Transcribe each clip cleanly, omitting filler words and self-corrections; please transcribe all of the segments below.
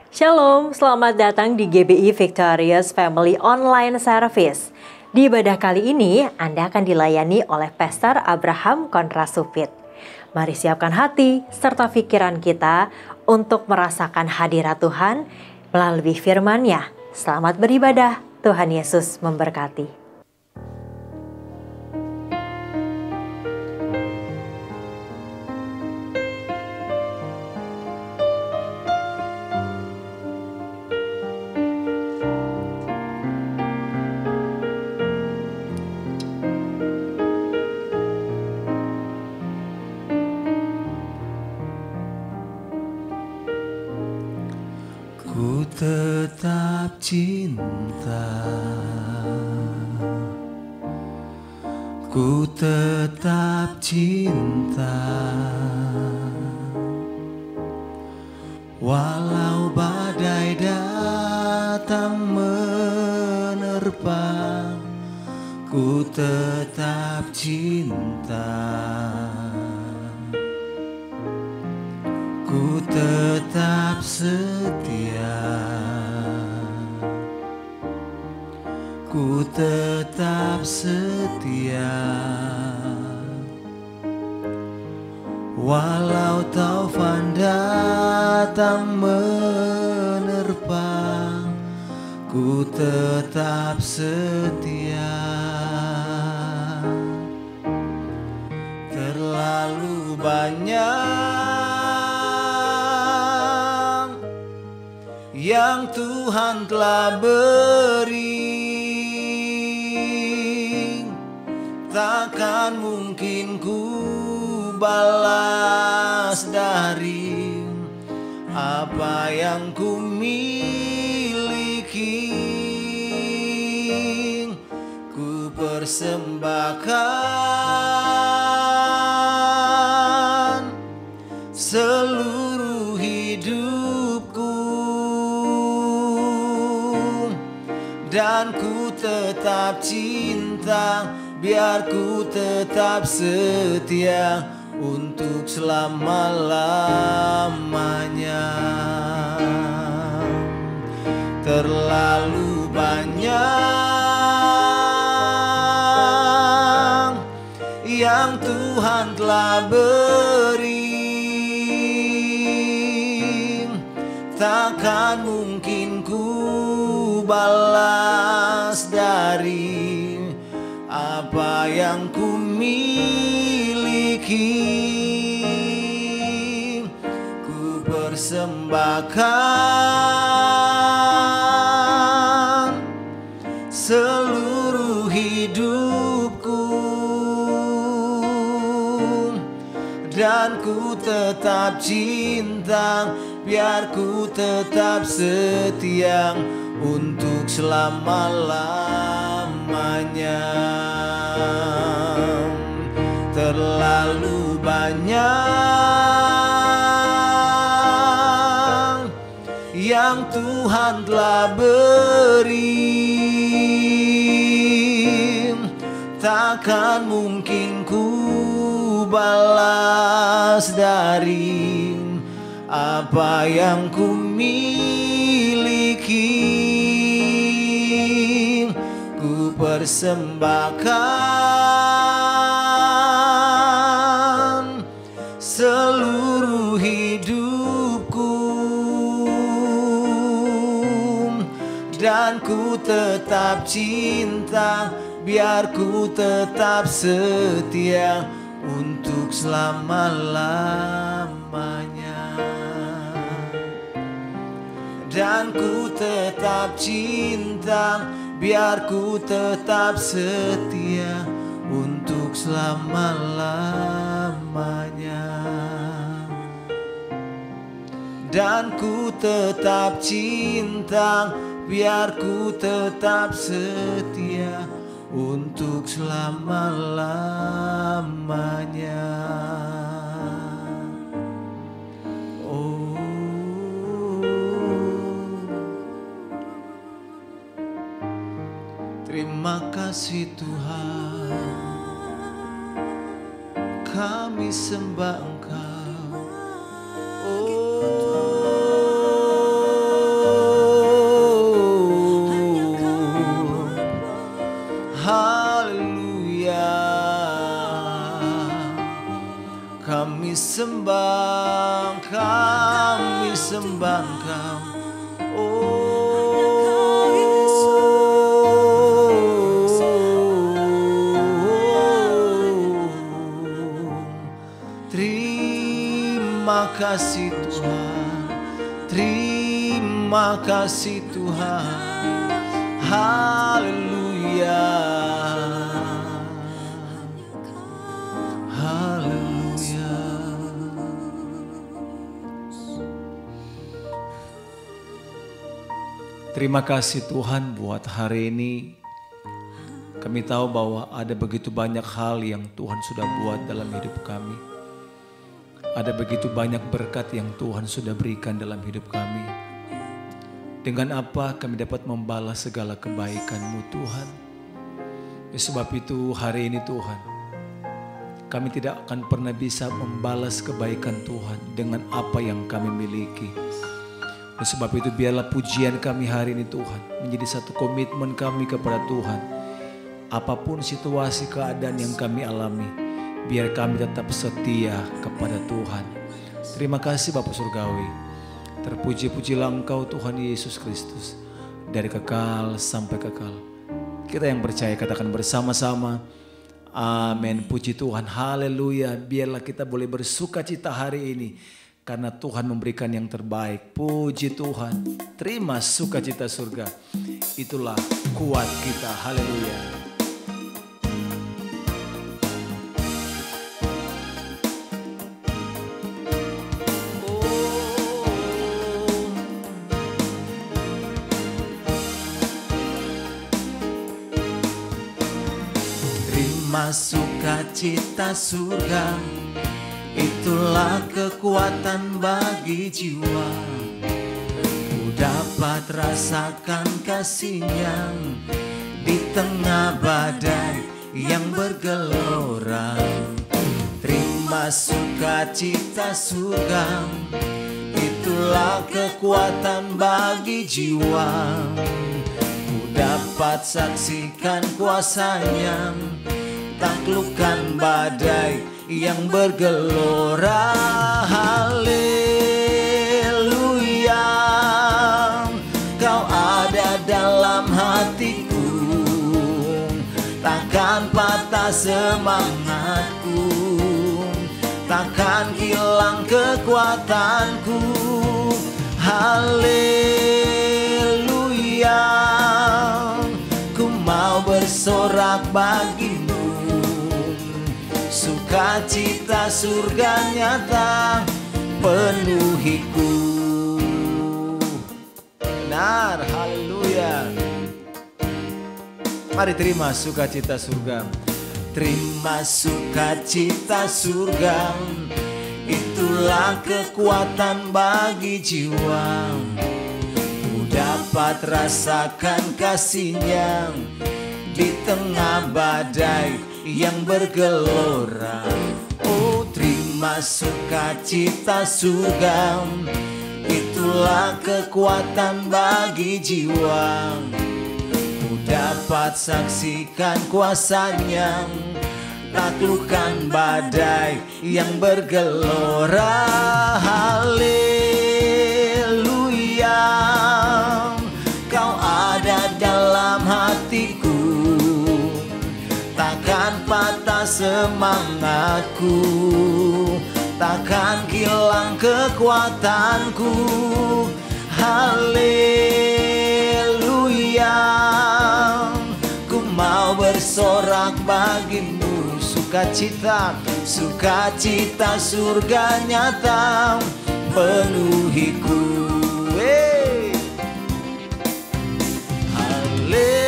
Shalom, selamat datang di GBI Victorious Family Online Service. Di ibadah kali ini, Anda akan dilayani oleh Pastor Abraham Kontrasupit. Mari siapkan hati serta pikiran kita untuk merasakan hadirat Tuhan melalui firman-Nya. Selamat beribadah, Tuhan Yesus memberkati. Ku tetap cinta, ku tetap cinta, walau badai datang menerpa, ku tetap cinta. Ku tetap setia, ku tetap setia, walau taufan datang menerpa, ku tetap setia. Terlalu banyak yang Tuhan telah beri, takkan mungkin ku balas dari apa yang ku miliki. Ku persembahkan seluruh hidupku, dan ku tetap cinta, biar ku tetap setia untuk selama-lamanya. Terlalu banyak yang Tuhan telah beri, takkan mungkin ku balas dari apa yang ku miliki. Ku persembahkan seluruh hidupku, dan ku tetap cinta, biar ku tetap setia untuk selama-lamanya. Terlalu banyak yang Tuhan telah beri, takkan mungkin ku balas dari apa yang ku miliki. Ku persembahkan seluruh hidupku, dan ku tetap cinta, biar ku tetap setia untuk selama-lamanya. Dan ku tetap cinta, biar ku tetap setia untuk selama-lamanya. Dan ku tetap cinta, biar ku tetap setia untuk selama-lamanya. Terima kasih Tuhan, kami sembah Engkau. Oh, sembah Engkau. Terima kasih Tuhan, terima kasih Tuhan, haleluya, haleluya. Terima kasih Tuhan buat hari ini. Kami tahu bahwa ada begitu banyak hal yang Tuhan sudah buat dalam hidup kami. Ada begitu banyak berkat yang Tuhan sudah berikan dalam hidup kami. Dengan apa kami dapat membalas segala kebaikan-Mu Tuhan. Sebab itu hari ini Tuhan, kami tidak akan pernah bisa membalas kebaikan Tuhan dengan apa yang kami miliki. Sebab itu biarlah pujian kami hari ini Tuhan menjadi satu komitmen kami kepada Tuhan. Apapun situasi keadaan yang kami alami, biar kami tetap setia kepada Tuhan. Terima kasih Bapa Surgawi. Terpuji-pujilah Engkau Tuhan Yesus Kristus, dari kekal sampai kekal. Kita yang percaya katakan bersama-sama, amin. Puji Tuhan, haleluya. Biarlah kita boleh bersuka cita hari ini, karena Tuhan memberikan yang terbaik. Puji Tuhan, terima sukacita surga. Itulah kuat kita, haleluya. Sukacita surga, itulah kekuatan bagi jiwa. Ku dapat rasakan kasih-Nya di tengah badai yang bergelora. Terima sukacita surga, itulah kekuatan bagi jiwa. Ku dapat saksikan kuasa-Nya, taklukkan badai yang bergelora. Haleluya, Kau ada dalam hatiku, takkan patah semangatku, takkan hilang kekuatanku. Haleluya, ku mau bersorak bagimu. Sukacita surga nyata penuhiku. Benar, haleluya. Mari terima sukacita surga. Terima sukacita surga, itulah kekuatan bagi jiwa. Ku dapat rasakan kasih-Nya di tengah badai yang bergelora. Oh, terima sukacita surga, itulah kekuatan bagi jiwa. Ku dapat saksikan kuasa-Nya, taklukkan badai yang bergelora. Haleluya, Kau ada dalam hatiku, takkan patah semangatku, takkan hilang kekuatanku. Haleluya, ku mau bersorak bagimu. Sukacita, sukacita surga nyata penuhiku. Haleluya,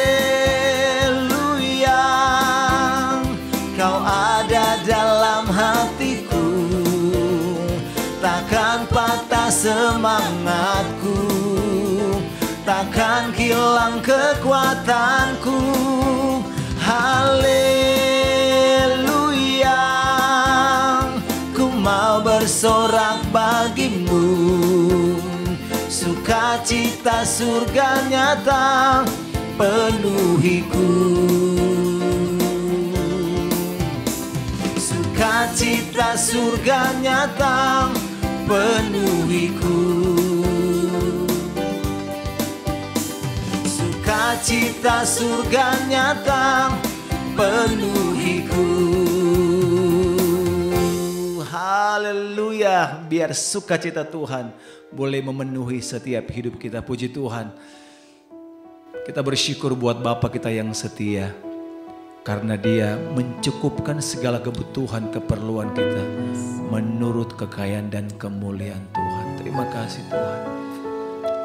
Kau ada dalam hatiku, takkan patah semangatku, takkan hilang kekuatanku. Haleluya, ku mau bersorak bagimu. Sukacita surga nyata penuhiku. Sukacita surga nyata penuhiku. sukacita surga nyata penuhiku. Haleluya, biar sukacita Tuhan boleh memenuhi setiap hidup kita. Puji Tuhan. Kita bersyukur buat Bapa kita yang setia, karena Dia mencukupkan segala kebutuhan keperluan kita menurut kekayaan dan kemuliaan Tuhan. Terima kasih Tuhan.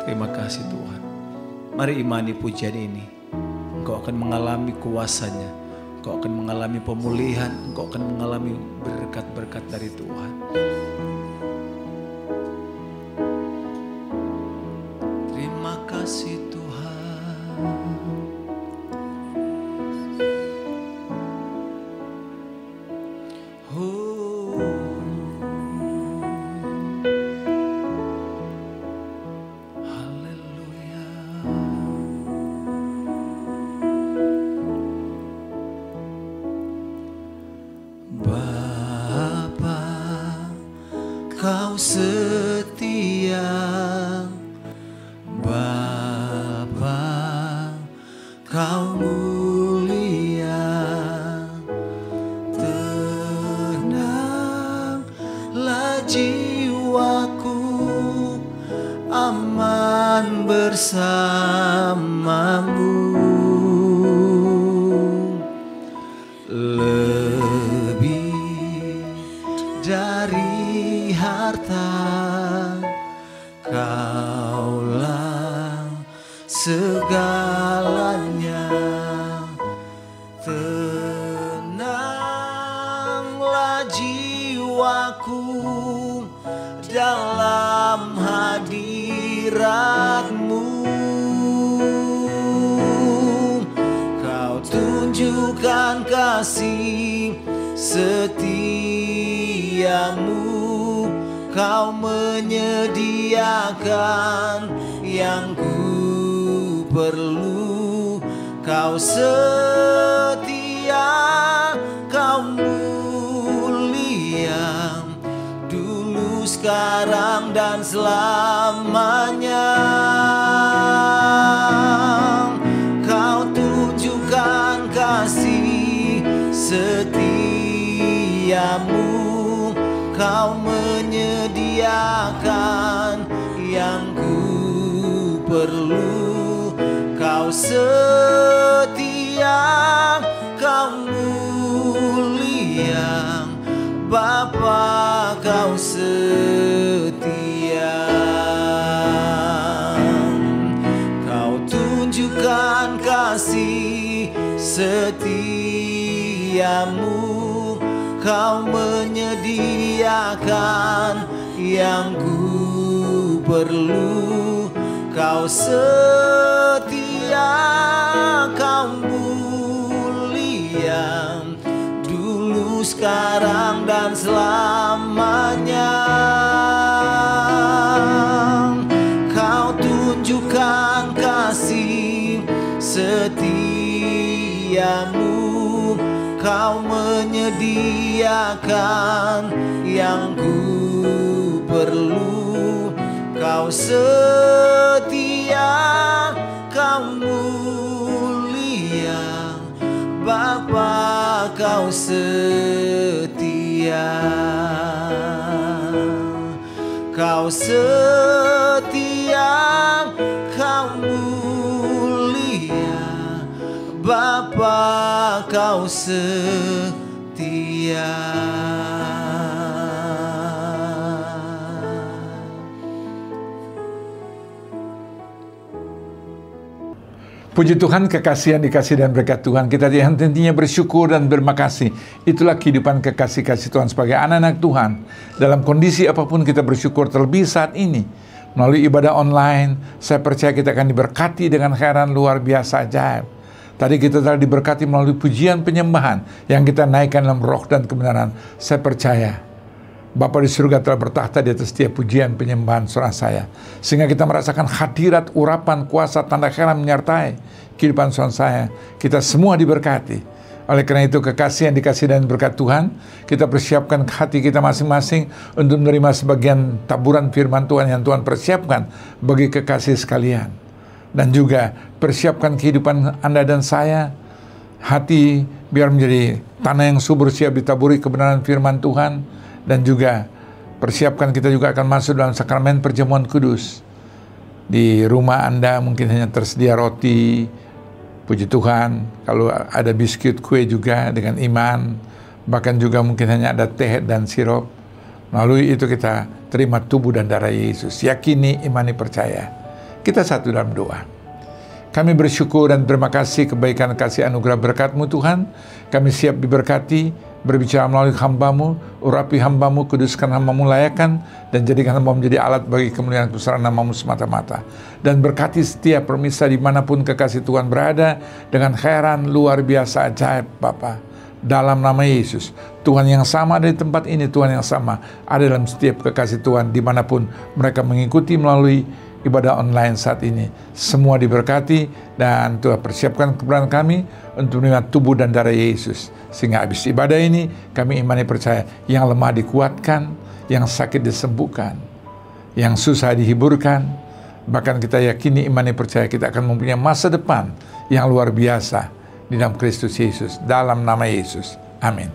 Terima kasih Tuhan. Mari imani pujian ini. Engkau akan mengalami kuasanya. Engkau akan mengalami pemulihan. Engkau akan mengalami berkat-berkat dari Tuhan. Terima kasih Tuhan. Kau setia, Bapa, Kau mulia. Tenanglah jiwaku, aman bersamamu. Lebih dari harta, Kaulah segalanya. Tenanglah jiwaku dalam hadirat-Mu. Kau tunjukkan kasih setiamu. Kau menyediakan yang ku perlu. Kau setia, Kau mulia, dulu, sekarang, dan selamanya. Kau tunjukkan kasih setiamu. Kau menyediakan yang ku perlu. Kau setia, Kau mulia, Bapa, Kau setia. Kau tunjukkan kasih setiamu. Kau menyediakan yang ku perlu. Kau setia, Kau mulia, dulu, sekarang, dan selamanya. Kau tunjukkan kasih setiamu. Kau menyediakan yang ku perlu. Kau setia, Kau mulia, Bapa, Kau setia. Kau setia, Kau mulia, Bapa, Kau setia. Puji Tuhan, kekasih yang dikasih dan berkat Tuhan. Kita tentunya bersyukur dan berterima kasih. Itulah kehidupan kekasih-kasih Tuhan sebagai anak-anak Tuhan. Dalam kondisi apapun kita bersyukur, terlebih saat ini. Melalui ibadah online, saya percaya kita akan diberkati dengan khairan luar biasa ajaib. Tadi kita telah diberkati melalui pujian penyembahan yang kita naikkan dalam roh dan kebenaran. Saya percaya Bapa di surga telah bertahta di atas setiap pujian penyembahan saudara saya. Sehingga kita merasakan hadirat, urapan, kuasa, tanda heran menyertai kehidupan saudara saya. Kita semua diberkati. Oleh karena itu, kekasih yang dikasih dan berkat Tuhan, kita persiapkan hati kita masing-masing untuk menerima sebagian taburan firman Tuhan yang Tuhan persiapkan bagi kekasih sekalian. Dan juga persiapkan kehidupan Anda dan saya, hati biar menjadi tanah yang subur siap ditaburi kebenaran firman Tuhan. Dan juga persiapkan kita juga akan masuk dalam sakramen perjamuan kudus. Di rumah Anda mungkin hanya tersedia roti, puji Tuhan, kalau ada biskuit, kue juga dengan iman. Bahkan juga mungkin hanya ada teh dan sirup. Melalui itu kita terima tubuh dan darah Yesus. Yakini, imani, percaya. Kita satu dalam doa. Kami bersyukur dan terima kasih kebaikan kasih anugerah berkat-Mu Tuhan. Kami siap diberkati, berbicara melalui hamba-Mu, urapi hamba-Mu, kuduskan hamba-Mu, layakan, dan jadikan hamba menjadi alat bagi kemuliaan kebesaran nama-Mu semata-mata. Dan berkati setiap permisa dimanapun kekasih Tuhan berada, dengan khairan luar biasa ajaib Bapa. Dalam nama Yesus, Tuhan yang sama ada di tempat ini, Tuhan yang sama ada dalam setiap kekasih Tuhan dimanapun mereka mengikuti melalui ibadah online saat ini. Semua diberkati dan Tuhan persiapkan kebenaran kami untuk menerima tubuh dan darah Yesus. Sehingga habis ibadah ini kami imani percaya yang lemah dikuatkan, yang sakit disembuhkan, yang susah dihiburkan. Bahkan kita yakini imani percaya kita akan mempunyai masa depan yang luar biasa di dalam Kristus Yesus. Dalam nama Yesus. Amin.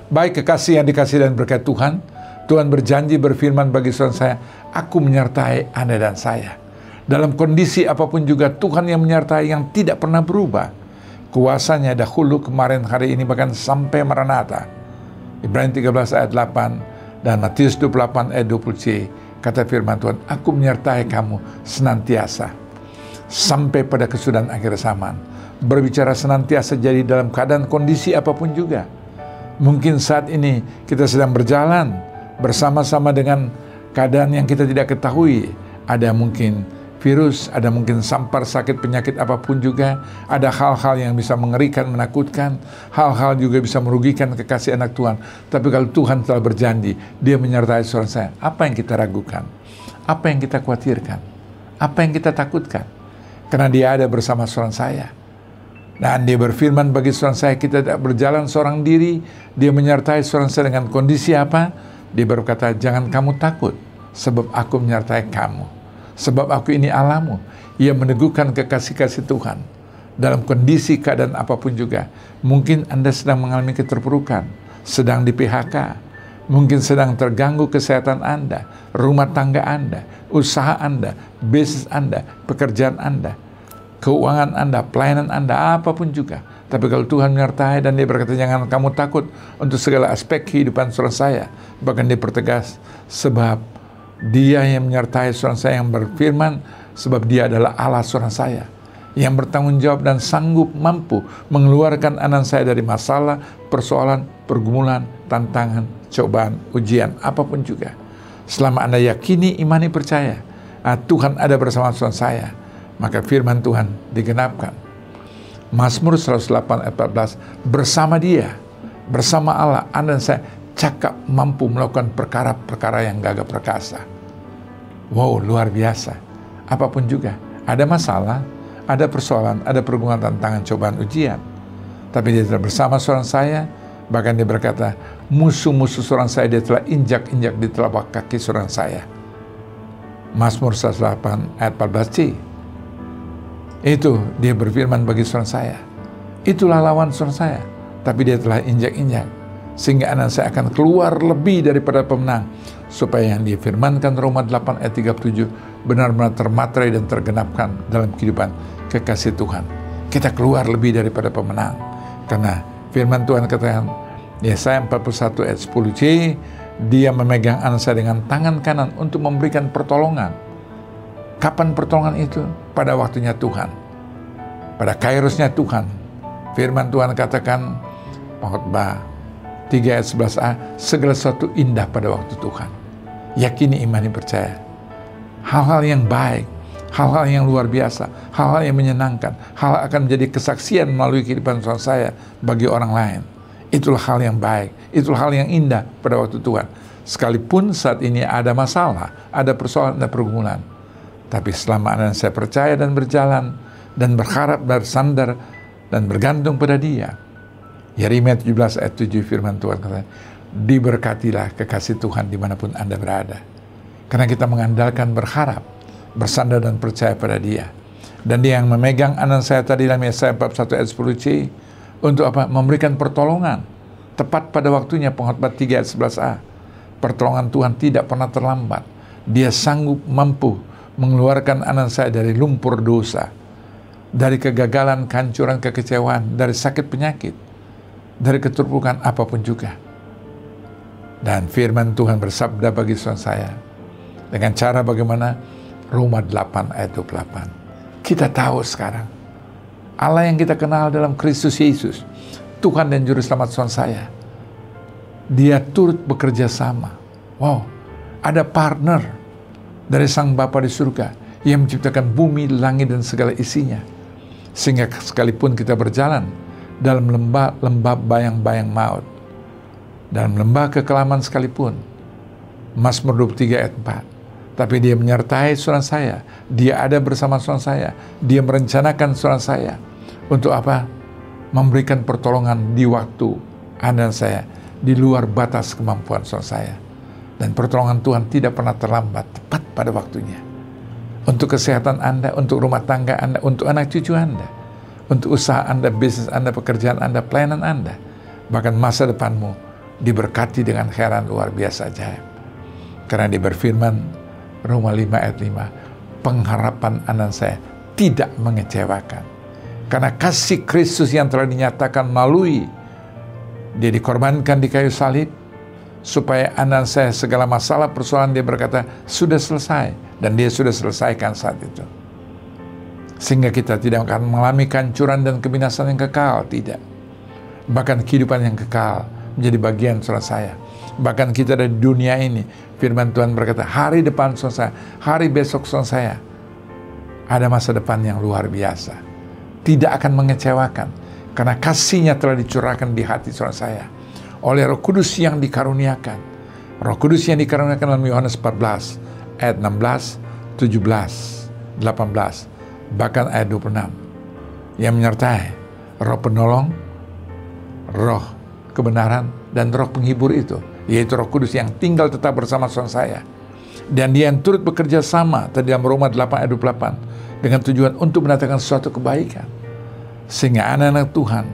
Baik kekasih yang dikasih dan berkat Tuhan, Tuhan berjanji berfirman bagi saudara saya, aku menyertai Anda dan saya. Dalam kondisi apapun juga Tuhan yang menyertai, yang tidak pernah berubah. Kuasanya dahulu, kemarin, hari ini, bahkan sampai Maranatha. Ibrani 13 ayat 8 dan Matius 28 ayat 20c. Kata firman Tuhan, aku menyertai kamu senantiasa sampai pada kesudahan akhir zaman. Berbicara senantiasa jadi dalam keadaan kondisi apapun juga. Mungkin saat ini kita sedang berjalan bersama-sama dengan keadaan yang kita tidak ketahui. Ada mungkin virus, ada mungkin sampar, sakit, penyakit apapun juga. Ada hal-hal yang bisa mengerikan, menakutkan. Hal-hal juga bisa merugikan kekasih anak Tuhan. Tapi kalau Tuhan telah berjanji, Dia menyertai saudara saya. Apa yang kita ragukan? Apa yang kita khawatirkan? Apa yang kita takutkan? Karena Dia ada bersama saudara saya. Dan Dia berfirman bagi saudara saya, kita tidak berjalan seorang diri. Dia menyertai saudara saya dengan kondisi apa? Dia berkata, jangan kamu takut, sebab aku menyertai kamu. Sebab aku ini Allahmu. Ia meneguhkan kekasih-kasih Tuhan. Dalam kondisi keadaan apapun juga. Mungkin Anda sedang mengalami keterpurukan, sedang di PHK, mungkin sedang terganggu kesehatan Anda, rumah tangga Anda, usaha Anda, bisnis Anda, pekerjaan Anda, keuangan Anda, pelayanan Anda, apapun juga. Tapi kalau Tuhan menyertai dan Dia berkata, jangan kamu takut untuk segala aspek kehidupan saudara saya. Bahkan Dia pertegas, sebab Dia yang menyertai saudara saya, yang berfirman, sebab Dia adalah Allah saudara saya, yang bertanggung jawab dan sanggup mampu mengeluarkan anak saya dari masalah, persoalan, pergumulan, tantangan, cobaan, ujian, apapun juga. Selama Anda yakini, imani, percaya, Tuhan ada bersama saudara saya, maka firman Tuhan digenapkan. Mazmur 108 ayat 14, bersama Dia, bersama Allah, Anda dan saya cakap mampu melakukan perkara-perkara yang gagah perkasa. Wow, luar biasa. Apapun juga, ada masalah, ada persoalan, ada pergumulan, tantangan, cobaan, ujian. Tapi Dia telah bersama saudara saya. Bahkan Dia berkata, musuh-musuh saudara saya Dia telah injak-injak di telapak kaki saudara saya. Mazmur 108 ayat 14c. Itu Dia berfirman bagi saudara saya. Itulah lawan saudara saya, tapi Dia telah injak-injak, sehingga anak saya akan keluar lebih daripada pemenang, supaya yang difirmankan Roma 8 ayat 37 benar-benar termaterai dan tergenapkan dalam kehidupan kekasih Tuhan. Kita keluar lebih daripada pemenang, karena firman Tuhan katakan Yesaya 41 ayat 10c, Dia memegang anak saya dengan tangan kanan untuk memberikan pertolongan. Kapan pertolongan itu? Pada waktunya Tuhan, pada kairosnya Tuhan. Firman Tuhan katakan, Pengkhotbah 3 ayat 11a, segala sesuatu indah pada waktu Tuhan. Yakini, imani, percaya. Hal-hal yang baik, hal-hal yang luar biasa, hal-hal yang menyenangkan, hal akan menjadi kesaksian melalui kehidupan saudara saya bagi orang lain. Itulah hal yang baik, itulah hal yang indah pada waktu Tuhan. Sekalipun saat ini ada masalah, ada persoalan, ada pergumulan. Tapi selama Anda dan saya percaya dan berjalan dan berharap, bersandar dan bergantung pada Dia. Yeremia 17 ayat 7 firman Tuhan kata, diberkatilah kekasih Tuhan dimanapun Anda berada. Karena kita mengandalkan, berharap, bersandar dan percaya pada Dia. Dan dia yang memegang anak saya tadi dalam Yesaya 41 ayat 10c untuk apa? Memberikan pertolongan tepat pada waktunya. Pengkhotbah 3 ayat 11a. Pertolongan Tuhan tidak pernah terlambat. Dia sanggup mampu mengeluarkan anak saya dari lumpur dosa, dari kegagalan, kehancuran, kekecewaan, dari sakit penyakit, dari keterpurukan apapun juga. Dan firman Tuhan bersabda bagi saudara saya dengan cara bagaimana? Roma 8 ayat 28. Kita tahu sekarang Allah yang kita kenal dalam Kristus Yesus, Tuhan dan Juru Selamat saudara saya, Dia turut bekerja sama. Wow, ada partner dari Sang Bapa di surga yang menciptakan bumi, langit, dan segala isinya. Sehingga sekalipun kita berjalan dalam lembah bayang-bayang maut, dalam lembah kekelaman sekalipun, Mazmur 23 ayat 4, tapi Dia menyertai saudara saya, Dia ada bersama saudara saya, Dia merencanakan saudara saya untuk apa? Memberikan pertolongan di waktu Anda dan saya, di luar batas kemampuan saudara saya. Dan pertolongan Tuhan tidak pernah terlambat, tepat pada waktunya. Untuk kesehatan Anda, untuk rumah tangga Anda, untuk anak cucu Anda, untuk usaha Anda, bisnis Anda, pekerjaan Anda, pelayanan Anda, bahkan masa depanmu diberkati dengan heran luar biasa ajaib. Karena Dia berfirman, Roma 5 ayat 5, pengharapan anak saya tidak mengecewakan. Karena kasih Kristus yang telah dinyatakan melalui Dia dikorbankan di kayu salib, supaya anak saya segala masalah persoalan Dia berkata sudah selesai, dan Dia sudah selesaikan saat itu. Sehingga kita tidak akan mengalami kehancuran dan kebinasan yang kekal, tidak. Bahkan kehidupan yang kekal menjadi bagian saudara saya. Bahkan kita dari dunia ini, firman Tuhan berkata, hari depan saudara saya, hari besok saudara saya, ada masa depan yang luar biasa. Tidak akan mengecewakan, karena kasih-Nya telah dicurahkan di hati saudara saya oleh Roh Kudus yang dikaruniakan. Roh Kudus yang dikaruniakan dalam Yohanes 14 ayat 16, 17, 18, bahkan ayat 26, yang menyertai Roh Penolong, Roh Kebenaran, dan Roh Penghibur itu, yaitu Roh Kudus yang tinggal tetap bersama saudara saya. Dan Dia yang turut bekerja sama tadi dalam Roma 8 ayat 28 dengan tujuan untuk mendatangkan suatu kebaikan, sehingga anak-anak Tuhan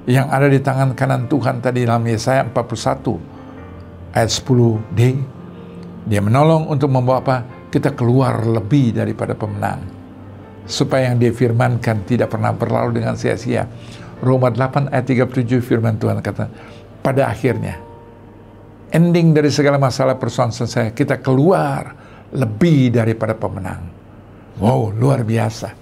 yang ada di tangan kanan Tuhan tadi dalam Yesaya 41 ayat 10d, Dia menolong untuk membawa apa? Kita keluar lebih daripada pemenang, supaya yang Dia firmankan tidak pernah berlalu dengan sia-sia. Roma 8 ayat 37 firman Tuhan kata, pada akhirnya ending dari segala masalah persoalan selesai, kita keluar lebih daripada pemenang. Wow, luar biasa.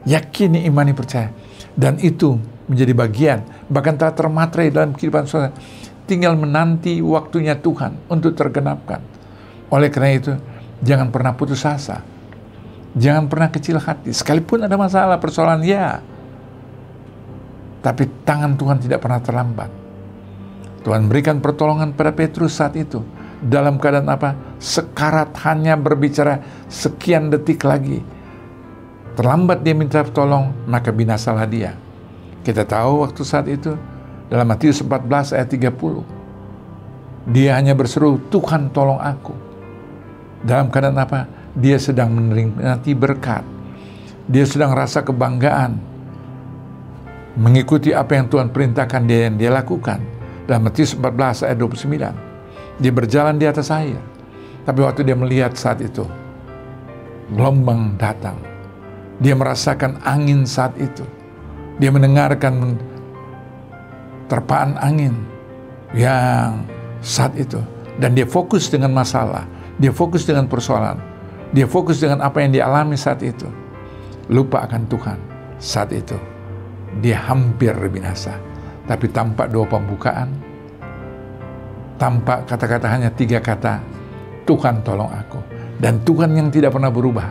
Yakini, imani, percaya. Dan itu menjadi bagian, bahkan telah termaterai dalam kehidupan saudara. Tinggal menanti waktunya Tuhan untuk tergenapkan. Oleh karena itu, jangan pernah putus asa. Jangan pernah kecil hati. Sekalipun ada masalah, persoalan, ya. Tapi tangan Tuhan tidak pernah terlambat. Tuhan berikan pertolongan pada Petrus saat itu. Dalam keadaan apa? Sekarat, hanya berbicara sekian detik lagi. Terlambat dia minta tolong, maka binasalah dia. Kita tahu waktu saat itu, dalam Matius 14 ayat 30. Dia hanya berseru, Tuhan tolong aku. Dalam keadaan apa? Dia sedang menikmati berkat. Dia sedang rasa kebanggaan. Mengikuti apa yang Tuhan perintahkan dia yang dia lakukan. Dalam Matius 14 ayat 29. Dia berjalan di atas air. Tapi waktu dia melihat saat itu, gelombang datang. Dia merasakan angin saat itu. Dia mendengarkan terpaan angin yang saat itu. Dan dia fokus dengan masalah. Dia fokus dengan persoalan. Dia fokus dengan apa yang dialami saat itu. Lupa akan Tuhan saat itu. Dia hampir binasa. Tapi tampak doa pembukaan, tampak kata-kata hanya 3 kata, Tuhan tolong aku. Dan Tuhan yang tidak pernah berubah,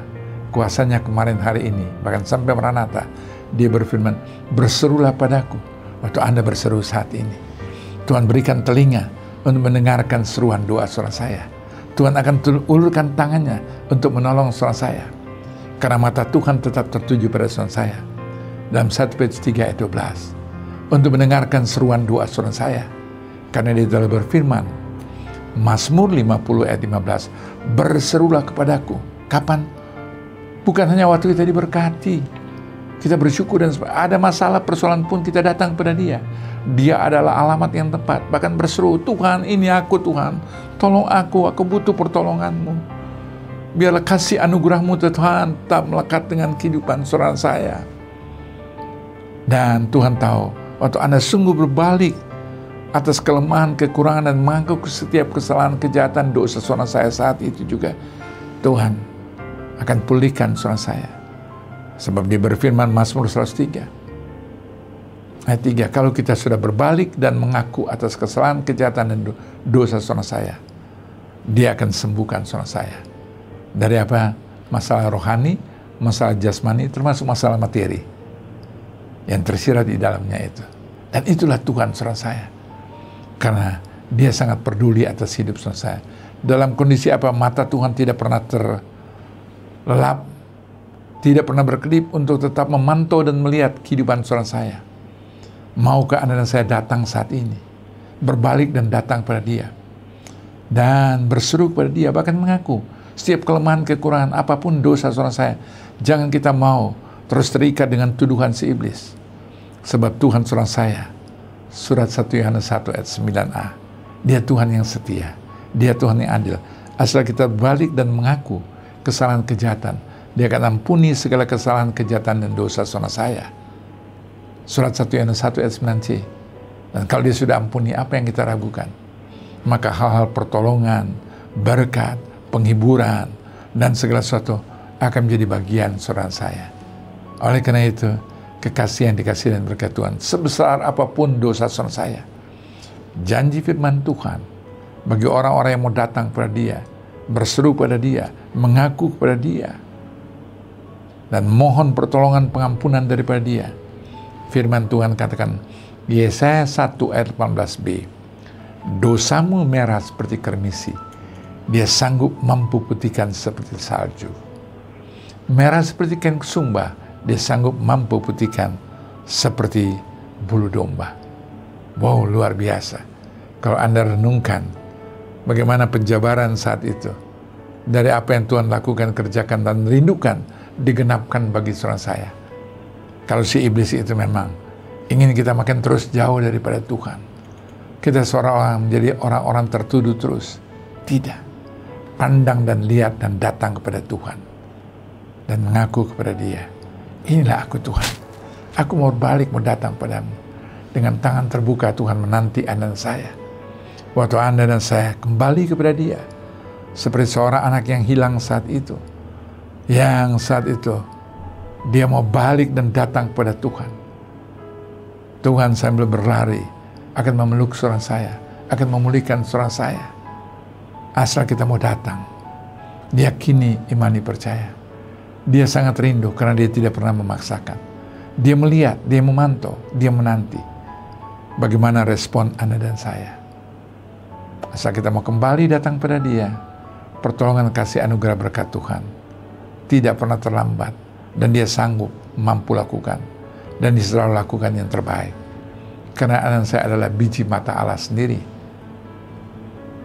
kuasanya kemarin, hari ini, bahkan sampai Maranatha, Dia berfirman, berserulah padaku waktu Anda berseru saat ini. Tuhan berikan telinga untuk mendengarkan seruan doa saudara saya. Tuhan akan ulurkan tangannya untuk menolong saudara saya. Karena mata Tuhan tetap tertuju pada saudara saya. Dalam 1 Petrus 3 ayat 12. Untuk mendengarkan seruan doa saudara saya. Karena Dia telah berfirman, Mazmur 50 ayat 15, berserulah kepadaku. Kapan? Bukan hanya waktu kita diberkati, Kita bersyukur dan ada masalah persoalan pun kita datang pada Dia. Dia adalah alamat yang tepat. Bahkan berseru, Tuhan ini aku Tuhan. Tolong aku butuh pertolongan-Mu. Biarlah kasih anugerah-Mu Tuhan tetap melekat dengan kehidupan saudara saya. Dan Tuhan tahu, waktu Anda sungguh berbalik atas kelemahan, kekurangan, dan mengaku setiap kesalahan, kejahatan, dosa saudara saya saat itu juga, Tuhan akan pulihkan saudara saya. Sebab Dia berfirman Mazmur 103 ayat 3, kalau kita sudah berbalik dan mengaku atas kesalahan, kejahatan, dan dosa saudara saya, Dia akan sembuhkan saudara saya. Dari apa? Masalah rohani, masalah jasmani, termasuk masalah materi yang tersirat di dalamnya itu. Dan itulah Tuhan saudara saya. Karena Dia sangat peduli atas hidup saudara saya. Dalam kondisi apa, mata Tuhan tidak pernah terlelap, tidak pernah berkedip untuk tetap memantau dan melihat kehidupan saudara saya. Maukah Anda dan saya datang saat ini, berbalik dan datang pada Dia, dan berseru pada Dia, bahkan mengaku setiap kelemahan, kekurangan, apapun dosa saudara saya. Jangan kita mau terus terikat dengan tuduhan si iblis. Sebab Tuhan saudara saya, surat 1 Yohanes 1 ayat 9a, Dia Tuhan yang setia, Dia Tuhan yang adil. Asal kita balik dan mengaku kesalahan, kejahatan, Dia akan ampuni segala kesalahan, kejahatan, dan dosa saudara saya. Surat 1 Yohanes 1 ayat 9c. Dan kalau Dia sudah ampuni, apa yang kita ragukan? Maka hal-hal pertolongan, berkat, penghiburan, dan segala sesuatu akan menjadi bagian saudara saya. Oleh karena itu, kekasih yang dikasih dan berkat Tuhan, sebesar apapun dosa saudara saya, janji firman Tuhan bagi orang-orang yang mau datang pada Dia, berseru pada Dia, mengaku kepada Dia, dan mohon pertolongan pengampunan daripada Dia. Firman Tuhan katakan, Yesaya 1 ayat 18b, dosamu merah seperti kermisi, Dia sanggup mampu putihkan seperti salju. Merah seperti kain kesumba, Dia sanggup mampu putihkan seperti bulu domba. Wow, luar biasa. Kalau Anda renungkan bagaimana penjabaran saat itu, dari apa yang Tuhan lakukan, kerjakan, dan rindukan, digenapkan bagi saudara saya. Kalau si iblis itu memang ingin kita makin terus jauh daripada Tuhan, kita seorang menjadi orang-orang tertuduh terus. Tidak. Pandang dan lihat dan datang kepada Tuhan, dan mengaku kepada Dia, inilah aku Tuhan. Aku mau balik, mau datang padamu. Dengan tangan terbuka Tuhan menanti Anda dan saya. Waktu Anda dan saya kembali kepada Dia, seperti seorang anak yang hilang saat itu, yang saat itu dia mau balik dan datang kepada Tuhan. Tuhan sambil berlari akan memeluk saudara saya, akan memulihkan saudara saya. Asal kita mau datang, diyakini, imani, percaya. Dia sangat rindu karena Dia tidak pernah memaksakan. Dia melihat, Dia memantau, Dia menanti bagaimana respon Anda dan saya. Asal kita mau kembali datang pada Dia, pertolongan, kasih, anugerah, berkat Tuhan tidak pernah terlambat, dan Dia sanggup, mampu lakukan, dan Dia selalu lakukan yang terbaik. Karena Anda dan saya adalah biji mata Allah sendiri.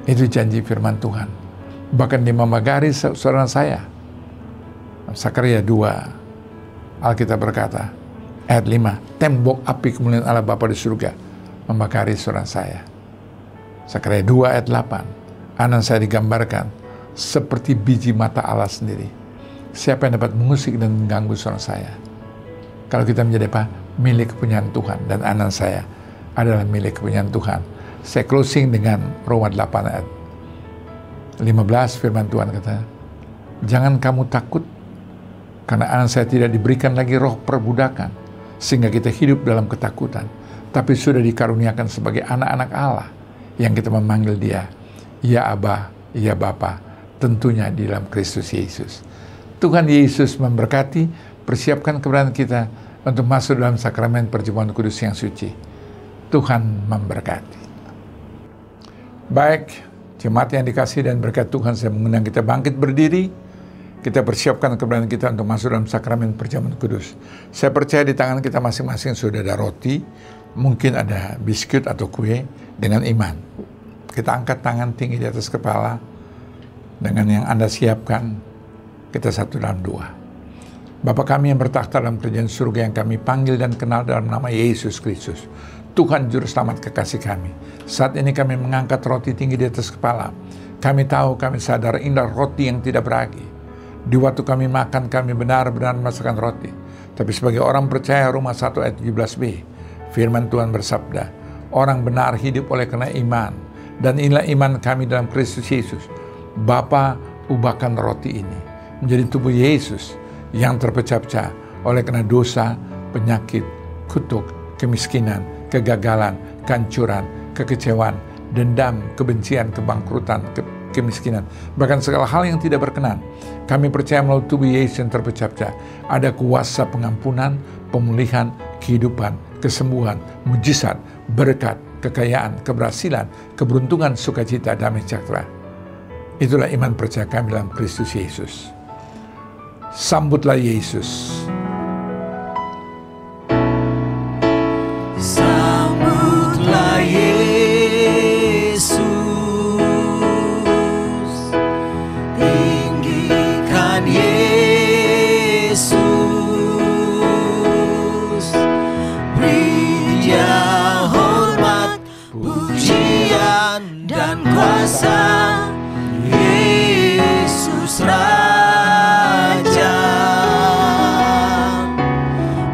Itu janji firman Tuhan. Bahkan Dia memagari saudara saya. Sakaria 2, Alkitab berkata, ayat 5, tembok api kemuliaan Allah Bapa di surga membakari saudara saya. Sakaria 2 ayat 8, Anda dan saya digambarkan seperti biji mata Allah sendiri. Siapa yang dapat mengusik dan mengganggu saudara saya? Kalau kita menjadi apa? Milik kepunyaan Tuhan, dan Anda dan saya adalah milik kepunyaan Tuhan. Saya closing dengan Roma 8 ayat 15, firman Tuhan kata, jangan kamu takut, karena anak saya tidak diberikan lagi roh perbudakan, sehingga kita hidup dalam ketakutan, tapi sudah dikaruniakan sebagai anak-anak Allah, yang kita memanggil Dia, ya Aba, ya Bapa, tentunya di dalam Kristus Yesus. Tuhan Yesus memberkati, persiapkan keberadaan kita untuk masuk dalam sakramen perjamuan kudus yang suci. Tuhan memberkati. Baik, jemaat yang dikasih dan berkat Tuhan, saya mengundang kita bangkit berdiri. Kita persiapkan keberadaan kita untuk masuk dalam sakramen perjamuan kudus. Saya percaya di tangan kita masing-masing sudah ada roti, mungkin ada biskuit atau kue. Dengan iman, kita angkat tangan tinggi di atas kepala. Dengan yang Anda siapkan, kita satu dalam dua. Bapa kami yang bertakhta dalam kerajaan surga, yang kami panggil dan kenal dalam nama Yesus Kristus, Tuhan Juru Selamat kekasih kami. Saat ini kami mengangkat roti tinggi di atas kepala. Kami tahu, kami sadar inilah roti yang tidak beragi. Di waktu kami makan, kami benar-benar merasakan roti. Tapi sebagai orang percaya, Roma 1 ayat 17b, firman Tuhan bersabda, orang benar hidup oleh karena iman. Dan inilah iman kami dalam Kristus Yesus. Bapa, ubahkan roti ini menjadi tubuh Yesus yang terpecah-pecah oleh karena dosa, penyakit, kutuk, kemiskinan, kegagalan, kehancuran, kekecewaan, dendam, kebencian, kebangkrutan, kemiskinan, bahkan segala hal yang tidak berkenan. Kami percaya melalui tubuh Yesus yang terpecah-pecah ada kuasa pengampunan, pemulihan, kehidupan, kesembuhan, mujizat, berkat, kekayaan, keberhasilan, keberuntungan, sukacita, damai sejahtera. Itulah iman percaya kami dalam Kristus Yesus. Sambutlah Yesus. Sambutlah Yesus, tinggikan Yesus, beri Dia hormat, pujian dan kuasa. Yesus Raja,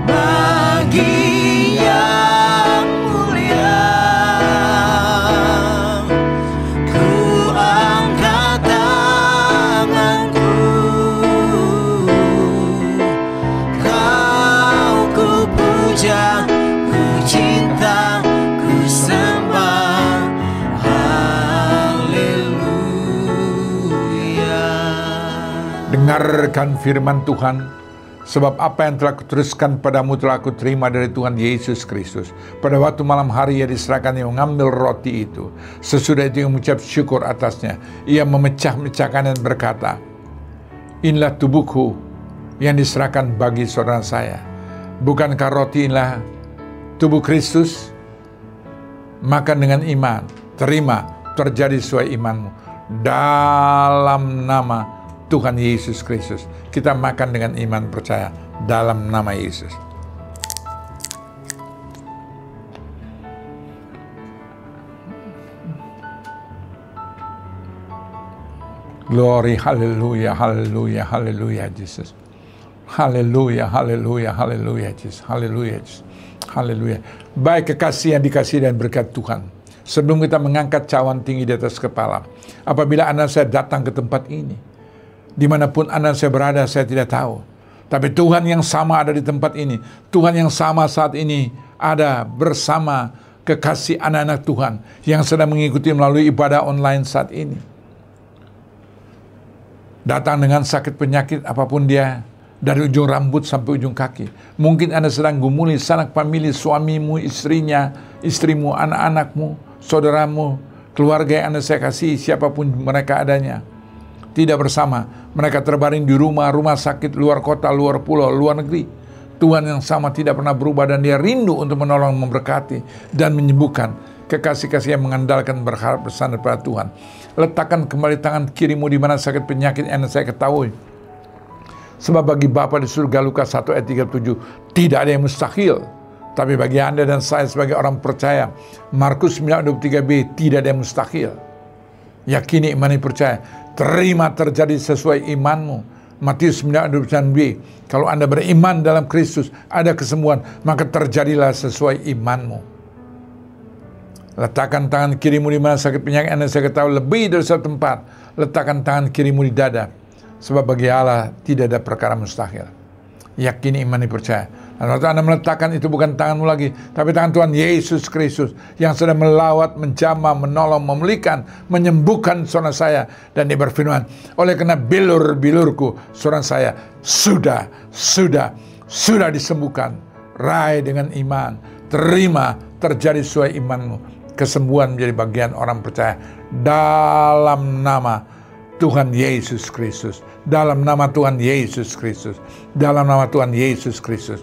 bagi yang mulia, ku angkat tanganku, Kau ku puja, ku cinta, ku sembah. Haleluya. Dengarkan firman Tuhan, sebab apa yang telah kuteruskan padamu telah kuterima dari Tuhan Yesus Kristus. Pada waktu malam hari ia diserahkan, ia mengambil roti itu. Sesudah itu ia mengucap syukur atasnya. Ia memecah-mecahkan dan berkata, inilah tubuhku yang diserahkan bagi saudara saya. Bukankah roti inilah tubuh Kristus? Makan dengan iman, terima, terjadi sesuai imanmu. Dalam nama Tuhan Yesus Kristus, kita makan dengan iman percaya dalam nama Yesus. Glory, haleluya, haleluya, haleluya, Jesus. Haleluya, haleluya, haleluya, Jesus. Haleluya, Jesus. Haleluya. Baik kekasih yang dikasihi dan berkat Tuhan, sebelum kita mengangkat cawan tinggi di atas kepala, apabila anak saya datang ke tempat ini, dimanapun anak saya berada, saya tidak tahu. Tapi Tuhan yang sama ada di tempat ini. Tuhan yang sama saat ini ada bersama kekasih anak-anak Tuhan yang sedang mengikuti melalui ibadah online saat ini. Datang dengan sakit penyakit apapun dia, dari ujung rambut sampai ujung kaki. Mungkin Anda sedang gumuli sanak famili, suamimu, istrinya, istrimu, anak-anakmu, saudaramu, keluarga yang Anda saya kasih, siapapun mereka adanya. Tidak bersama, mereka terbaring di rumah sakit, luar kota, luar pulau, luar negeri. Tuhan yang sama tidak pernah berubah dan Dia rindu untuk menolong, memberkati, dan menyembuhkan. Kekasih-kasih yang mengandalkan, berharap bersandar pada Tuhan. Letakkan kembali tangan kirimu di mana sakit penyakit yang saya ketahui. Sebab bagi Bapa di surga, Lukas 1 ayat 37, tidak ada yang mustahil. Tapi bagi Anda dan saya sebagai orang percaya, Markus 9:23b, tidak ada yang mustahil. Yakini, imani, percaya, terima, terjadi sesuai imanmu. Matius 9:29b, kalau Anda beriman dalam Kristus, ada kesembuhan, maka terjadilah sesuai imanmu. Letakkan tangan kirimu di mana sakit penyakit Anda saya ketahui lebih dari satu tempat. Letakkan tangan kirimu di dada. Sebab bagi Allah tidak ada perkara mustahil. Yakini, imani, percaya. Dan waktu Anda meletakkan, itu bukan tanganmu lagi, tapi tangan Tuhan Yesus Kristus yang sedang melawat, menjamah, menolong, memulihkan, menyembuhkan saudara saya. Dan Dia berfirman, oleh karena bilur-bilurku saudara saya sudah disembuhkan. Raih dengan iman, terima, terjadi sesuai imanmu. Kesembuhan menjadi bagian orang percaya dalam nama Tuhan Yesus Kristus, dalam nama Tuhan Yesus Kristus, dalam nama Tuhan Yesus Kristus.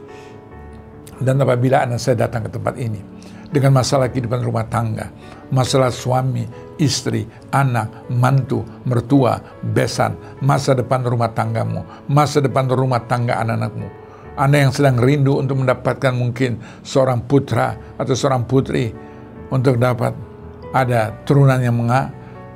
Dan apabila anak saya datang ke tempat ini dengan masalah kehidupan rumah tangga, masalah suami, istri, anak, mantu, mertua, besan, masa depan rumah tanggamu, masa depan rumah tangga anak-anakmu. Anda yang sedang rindu untuk mendapatkan mungkin seorang putra atau seorang putri, untuk dapat ada turunan yang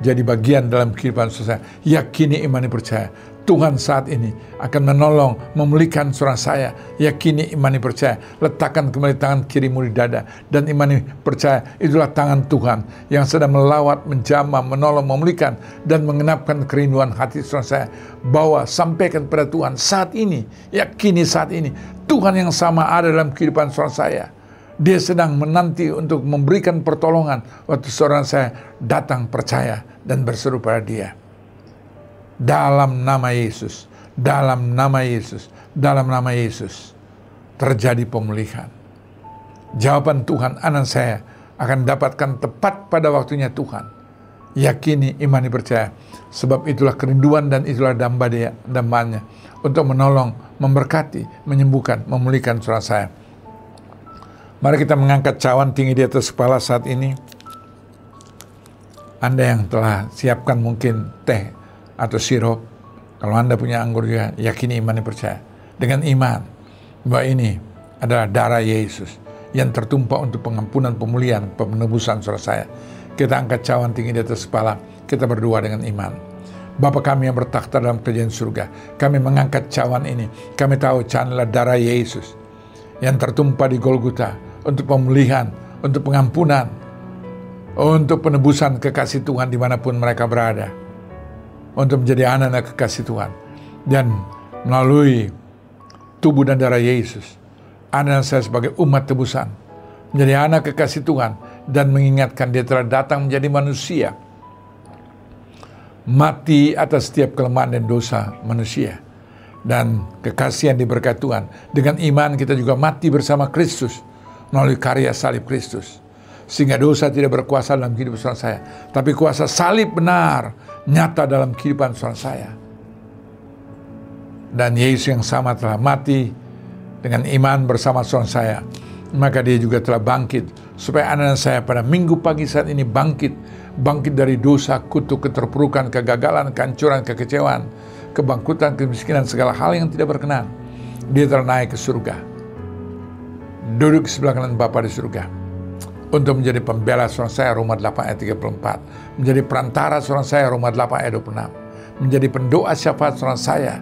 jadi bagian dalam kehidupan saya. Yakini, imani, percaya. Tuhan saat ini akan menolong, memulihkan saudara saya. Yakini, imani, percaya. Letakkan kembali tangan kirimu di dada. Dan imani, percaya. Itulah tangan Tuhan yang sedang melawat, menjamah, menolong, memulihkan, dan mengenapkan kerinduan hati saudara saya. Bawa, sampaikan pada Tuhan saat ini. Yakini saat ini. Tuhan yang sama ada dalam kehidupan saudara saya. Dia sedang menanti untuk memberikan pertolongan waktu saudara saya datang percaya dan berseru pada dia. Dalam nama Yesus, dalam nama Yesus, dalam nama Yesus, terjadi pemulihan. Jawaban Tuhan, anak saya akan dapatkan tepat pada waktunya Tuhan. Yakini, imani, percaya. Sebab itulah kerinduan dan itulah dambanya untuk menolong, memberkati, menyembuhkan, memulihkan saudara saya. Mari kita mengangkat cawan tinggi di atas kepala saat ini. Anda yang telah siapkan mungkin teh atau sirup, kalau Anda punya anggur juga, yakini, imani, percaya. Dengan iman bahwa ini adalah darah Yesus yang tertumpah untuk pengampunan, pemulihan, penebusan saudara saya. Kita angkat cawan tinggi di atas kepala, kita berdoa dengan iman. Bapa kami yang bertakhta dalam kerajaan surga, kami mengangkat cawan ini. Kami tahu cawan adalah darah Yesus yang tertumpah di Golgota untuk pemulihan, untuk pengampunan, untuk penebusan kekasih Tuhan dimanapun mereka berada, untuk menjadi anak-anak kekasih Tuhan. Dan melalui tubuh dan darah Yesus, anak saya sebagai umat tebusan, menjadi anak kekasih Tuhan, dan mengingatkan dia telah datang menjadi manusia, mati atas setiap kelemahan dan dosa manusia, dan kekasih yang diberkati Tuhan. Dengan iman kita juga mati bersama Kristus melalui karya salib Kristus, sehingga dosa tidak berkuasa dalam kehidupan saudara saya, tapi kuasa salib benar nyata dalam kehidupan saudara saya. Dan Yesus yang sama telah mati dengan iman bersama saudara saya, maka dia juga telah bangkit supaya anak-anak saya pada minggu pagi saat ini bangkit dari dosa, kutuk, keterpurukan, kegagalan, kehancuran, kekecewaan, kebangkrutan, kemiskinan, segala hal yang tidak berkenan. Dia telah naik ke surga, duduk sebelah kanan Bapa di surga, untuk menjadi pembela saudara saya, Roma 8 ayat 34, menjadi perantara saudara saya, Roma 8 ayat 26, menjadi pendoa syafaat saudara saya,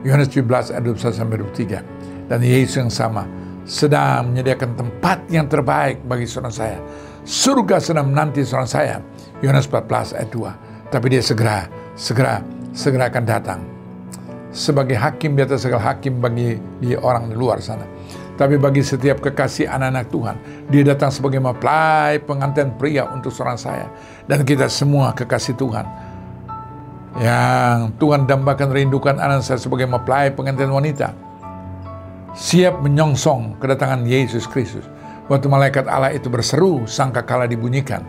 Yohanes 17 ayat 21 sampai 23. Dan Yesus yang sama sedang menyediakan tempat yang terbaik bagi saudara saya. Surga sedang menanti saudara saya, Yohanes 14 ayat 2. Tapi dia segera akan datang sebagai hakim di atas segala hakim bagi orang di luar sana. Tapi bagi setiap kekasih anak-anak Tuhan, dia datang sebagai mempelai pengantin pria untuk saudara saya. Dan kita semua kekasih Tuhan, yang Tuhan dambakan, rindukan anak saya sebagai mempelai pengantin wanita, siap menyongsong kedatangan Yesus Kristus. Waktu malaikat Allah itu berseru, sangkakala dibunyikan.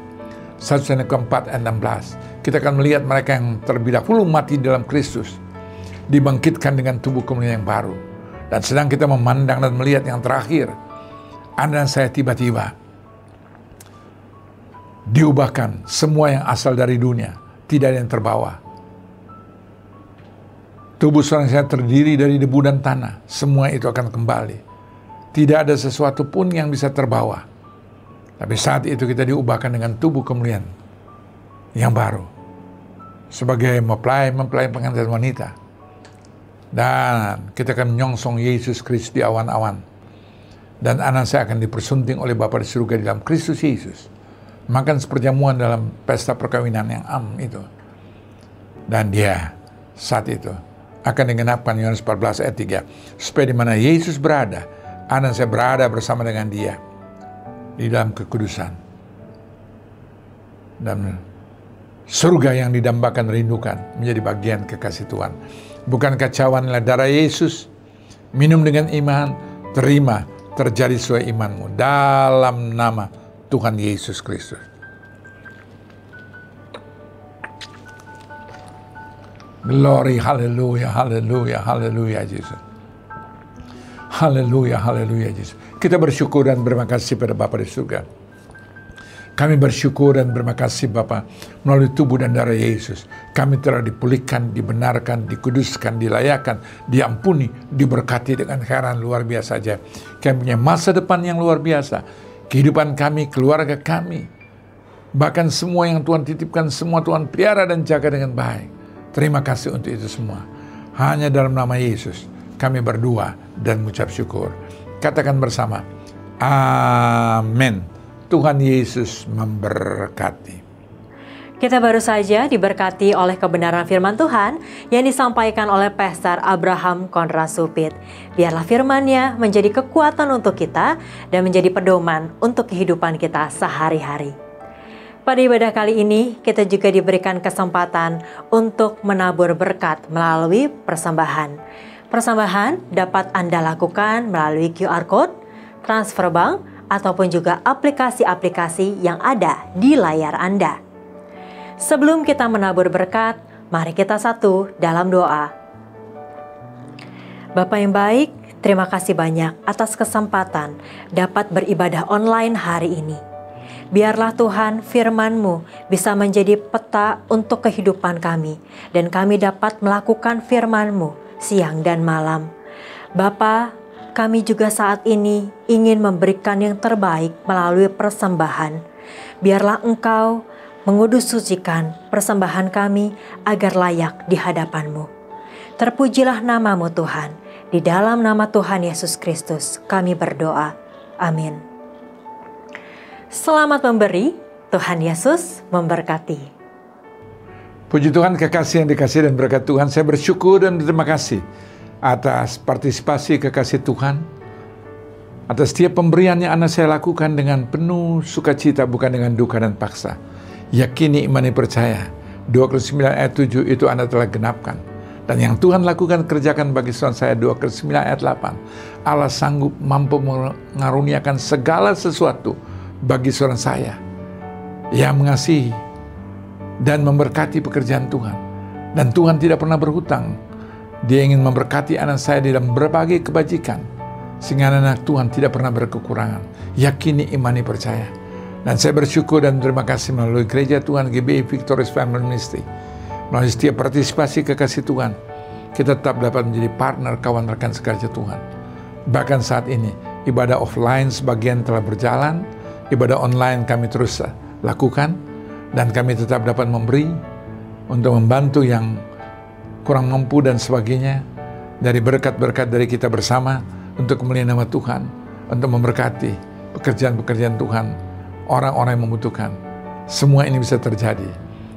1 Korintus 4 ayat 16. Kita akan melihat mereka yang terlebih dahulu mati dalam Kristus dibangkitkan dengan tubuh kemuliaan yang baru. Dan sedang kita memandang dan melihat yang terakhir, Anda dan saya tiba-tiba diubahkan. Semua yang asal dari dunia, tidak ada yang terbawa. Tubuh seorang saya terdiri dari debu dan tanah. Semua itu akan kembali. Tidak ada sesuatu pun yang bisa terbawa. Tapi saat itu kita diubahkan dengan tubuh kemuliaan yang baru, sebagai mempelai pengantin wanita. Dan kita akan menyongsong Yesus Kristus di awan-awan. Dan anak saya akan dipersunting oleh Bapa di surga di dalam Kristus Yesus. Makan seperjamuan dalam pesta perkawinan yang itu. Dan dia saat itu akan digenapkan Yohanes 14 ayat 3. Supaya di mana Yesus berada, anak saya berada bersama dengan dia di dalam kekudusan. Dan surga yang didambakan, rindukan menjadi bagian kekasih Tuhan. Bukankah cawan adalah darah Yesus? Minum dengan iman, terima, terjadi sesuai imanmu. Dalam nama Tuhan Yesus Kristus. Glory, haleluya, haleluya, haleluya Yesus. Haleluya, haleluya Yesus. Kita bersyukur dan berterima kasih pada Bapa di surga. Kami bersyukur dan berterima kasih Bapa, melalui tubuh dan darah Yesus, kami telah dipulihkan, dibenarkan, dikuduskan, dilayakan, diampuni, diberkati dengan heran luar biasa aja. Kami punya masa depan yang luar biasa. Kehidupan kami, keluarga kami, bahkan semua yang Tuhan titipkan, semua Tuhan pelihara dan jaga dengan baik. Terima kasih untuk itu semua. Hanya dalam nama Yesus kami berdoa dan mengucap syukur. Katakan bersama, amin. Tuhan Yesus memberkati. Kita baru saja diberkati oleh kebenaran firman Tuhan yang disampaikan oleh Pastor Abraham Kontrasupit. Biarlah firman-Nya menjadi kekuatan untuk kita dan menjadi pedoman untuk kehidupan kita sehari-hari. Pada ibadah kali ini, kita juga diberikan kesempatan untuk menabur berkat melalui persembahan. Persembahan dapat Anda lakukan melalui QR Code, transfer bank, ataupun juga aplikasi-aplikasi yang ada di layar Anda. Sebelum kita menabur berkat, mari kita satu dalam doa. Bapa yang baik, terima kasih banyak atas kesempatan dapat beribadah online hari ini. Biarlah Tuhan firman-Mu bisa menjadi peta untuk kehidupan kami, dan kami dapat melakukan firman-Mu siang dan malam. Bapa, kami juga saat ini ingin memberikan yang terbaik melalui persembahan. Biarlah Engkau mengudus sucikan persembahan kami agar layak di hadapan-Mu. Terpujilah nama-Mu Tuhan. Di dalam nama Tuhan Yesus Kristus kami berdoa. Amin. Selamat memberi, Tuhan Yesus memberkati. Puji Tuhan, kekasih yang dikasih dan berkat Tuhan, saya bersyukur dan berterima kasih atas partisipasi kekasih Tuhan, atas setiap pemberian yang saya lakukan dengan penuh sukacita, bukan dengan duka dan paksa. Yakini, imani, percaya. 2 Korintus 9 ayat 7 itu Anda telah genapkan. Dan yang Tuhan lakukan kerjakan bagi saudara saya, 2 Korintus 9 ayat 8. Allah sanggup mampu mengaruniakan segala sesuatu bagi saudara saya yang mengasihi dan memberkati pekerjaan Tuhan. Dan Tuhan tidak pernah berhutang. Dia ingin memberkati anak saya dalam berbagai kebajikan, sehingga anak Tuhan tidak pernah berkekurangan. Yakini, imani, percaya. Dan saya bersyukur dan terima kasih melalui Gereja Tuhan GBI Victorious Family Ministry. Melalui setiap partisipasi kekasih Tuhan, kita tetap dapat menjadi partner, kawan, rekan sekerja Tuhan. Bahkan saat ini, ibadah offline sebagian telah berjalan, ibadah online kami terus lakukan, dan kami tetap dapat memberi untuk membantu yang kurang mampu dan sebagainya, dari berkat-berkat dari kita bersama untuk kemuliaan nama Tuhan, untuk memberkati pekerjaan-pekerjaan Tuhan, orang-orang yang membutuhkan. Semua ini bisa terjadi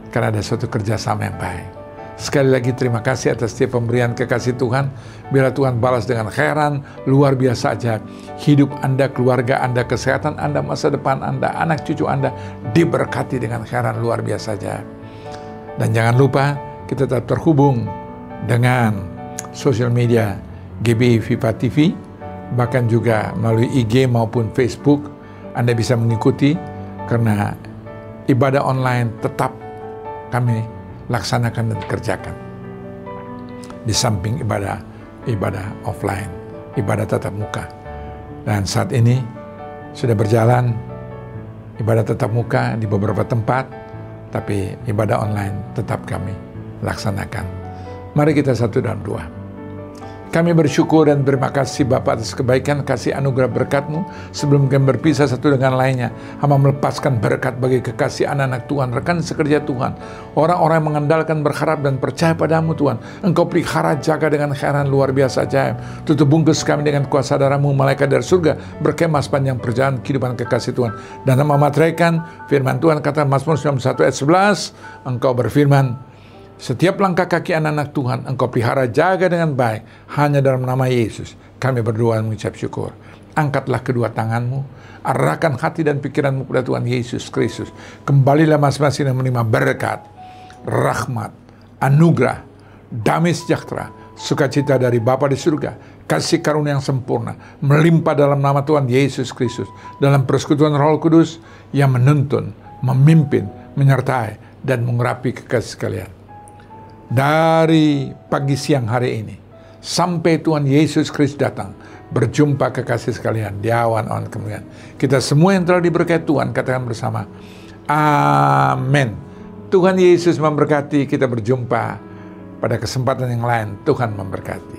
karena ada suatu kerjasama yang baik. Sekali lagi terima kasih atas setiap pemberian kekasih Tuhan. Biarlah Tuhan balas dengan khairan luar biasa aja. Hidup Anda, keluarga Anda, kesehatan Anda, masa depan Anda, anak cucu Anda diberkati dengan khairan luar biasa aja. Dan jangan lupa kita tetap terhubung dengan sosial media GBI Viva TV, bahkan juga melalui IG maupun Facebook Anda bisa mengikuti, karena ibadah online tetap kami laksanakan dan kerjakan di samping ibadah offline, ibadah tatap muka. Dan saat ini sudah berjalan ibadah tatap muka di beberapa tempat, tapi ibadah online tetap kami laksanakan. Mari kita satu dalam doa. Kami bersyukur dan berterima kasih Bapa atas kebaikan, kasih, anugerah, berkat-Mu. Sebelum kami berpisah satu dengan lainnya, hamba melepaskan berkat bagi kekasih anak-anak Tuhan, rekan sekerja Tuhan, orang-orang yang mengandalkan, berharap dan percaya padamu Tuhan. Engkau pelihara, jaga dengan khairan luar biasa ajaib. Tutup bungkus kami dengan kuasa darah-Mu, malaikat dari surga berkemah sepanjang perjalanan kehidupan kekasih Tuhan. Dan memateraikan firman Tuhan, kata Mazmur 91 ayat 11, Engkau berfirman, setiap langkah kaki anak-anak Tuhan Engkau pelihara, jaga dengan baik. Hanya dalam nama Yesus kami berdoa dan mengucap syukur. Angkatlah kedua tanganmu, arahkan hati dan pikiranmu kepada Tuhan Yesus Kristus. Kembalilah masing-masing dan menerima berkat, rahmat, anugerah, damai sejahtera, sukacita dari Bapa di surga, kasih karunia yang sempurna melimpah dalam nama Tuhan Yesus Kristus, dalam persekutuan Roh Kudus yang menuntun, memimpin, menyertai dan mengurapi kekasih sekalian. Dari pagi siang hari ini sampai Tuhan Yesus Kristus datang, berjumpa kekasih sekalian di awan-awan kemuliaan. Kita semua yang telah diberkati Tuhan, katakan bersama, amin. Tuhan Yesus memberkati. Kita berjumpa pada kesempatan yang lain. Tuhan memberkati.